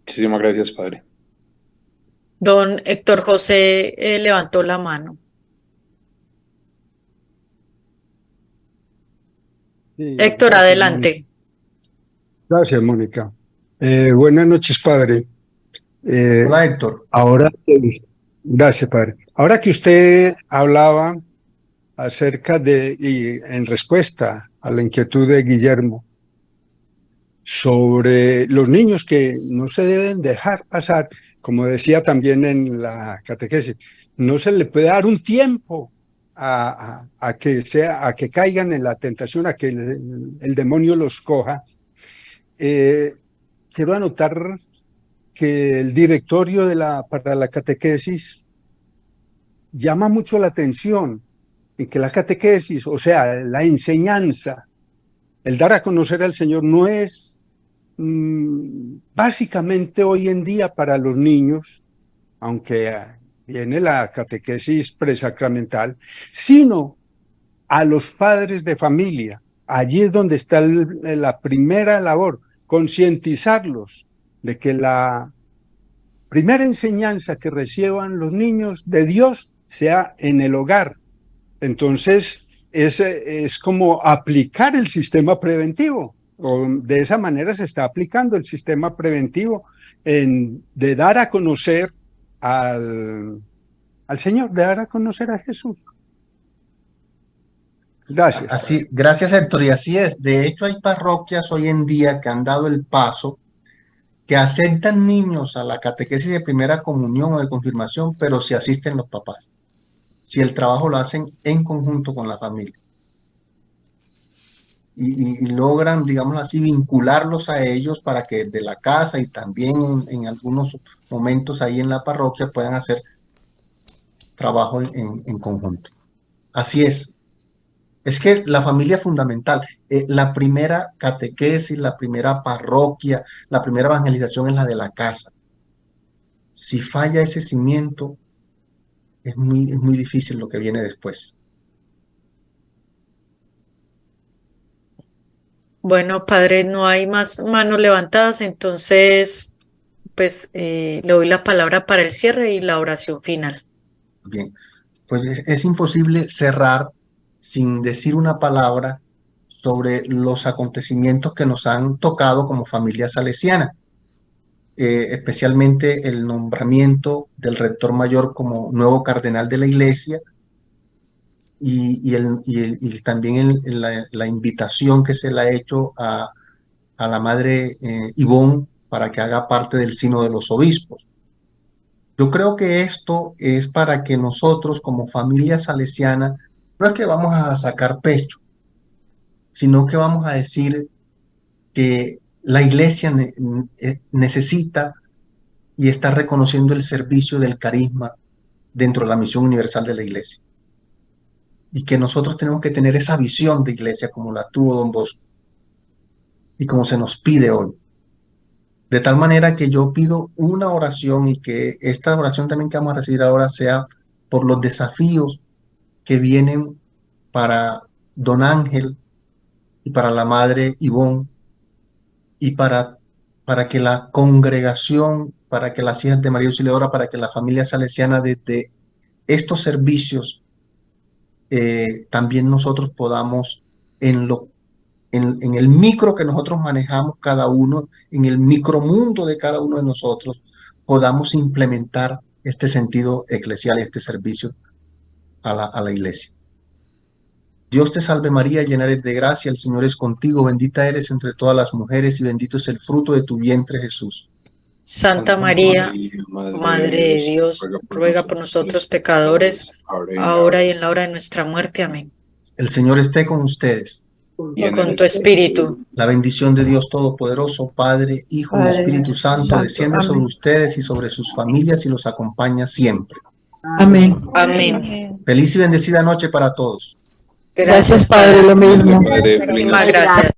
Muchísimas gracias, padre. Don Héctor José levantó la mano. Sí, Héctor, gracias, adelante. Mónica. Gracias, Mónica. Buenas noches, padre. Hola, Héctor. Gracias, padre. Ahora que usted hablaba acerca y en respuesta a la inquietud de Guillermo sobre los niños que no se deben dejar pasar, como decía también en la catequesis, no se le puede dar un tiempo a que caigan en la tentación, a que el demonio los coja. Quiero anotar que el directorio para la catequesis llama mucho la atención en que la catequesis, o sea, la enseñanza, el dar a conocer al Señor no es básicamente hoy en día para los niños, aunque viene la catequesis presacramental, sino a los padres de familia. Allí es donde está la primera labor, concientizarlos de que la primera enseñanza que reciban los niños de Dios sea en el hogar. Entonces, es como aplicar el sistema preventivo, o de esa manera se está aplicando el sistema preventivo de dar a conocer al Señor, de dar a conocer a Jesús. Gracias. Gracias, Héctor, y así es. De hecho, hay parroquias hoy en día que han dado el paso, que aceptan niños a la catequesis de primera comunión o de confirmación, pero si asisten los papás, si el trabajo lo hacen en conjunto con la familia. Y logran, digamos así, vincularlos a ellos para que de la casa y también en algunos momentos ahí en la parroquia puedan hacer trabajo en conjunto. Así es. Es que la familia es fundamental. La primera catequesis, la primera parroquia, la primera evangelización es la de la casa. Si falla ese cimiento, es muy difícil lo que viene después. Bueno, padre, no hay más manos levantadas, entonces, pues le doy la palabra para el cierre y la oración final. Bien, pues es imposible cerrar sin decir una palabra sobre los acontecimientos que nos han tocado como familia salesiana, especialmente el nombramiento del rector mayor como nuevo cardenal de la iglesia y también la invitación que se le ha hecho a la madre Ivonne para que haga parte del Sínodo de los Obispos. Yo creo que esto es para que nosotros como familia salesiana, no es que vamos a sacar pecho, sino que vamos a decir que la iglesia necesita y está reconociendo el servicio del carisma dentro de la misión universal de la iglesia. Y que nosotros tenemos que tener esa visión de iglesia como la tuvo Don Bosco y como se nos pide hoy. De tal manera que yo pido una oración y que esta oración también que vamos a recibir ahora sea por los desafíos que vienen para Don Ángel y para la Madre Ivonne y para que la congregación, para que las hijas de María Auxiliadora, para que la familia salesiana desde estos servicios también nosotros podamos en el micro que nosotros manejamos cada uno, en el micromundo de cada uno de nosotros, podamos implementar este sentido eclesial y este servicio a la iglesia. Dios te salve María, llena eres de gracia, el Señor es contigo, bendita eres entre todas las mujeres y bendito es el fruto de tu vientre Jesús. Santa María, Madre de Dios, ruega por nosotros pecadores, ahora y en la hora de nuestra muerte. Amén. El Señor esté con ustedes. Y con tu espíritu. La bendición de Dios Todopoderoso, Padre, Hijo y Espíritu Santo, desciende sobre ustedes y sobre sus familias y los acompaña siempre. Amén. Amén. Feliz y bendecida noche para todos. Gracias, Padre, lo mismo. Padre, Muchísimas gracias.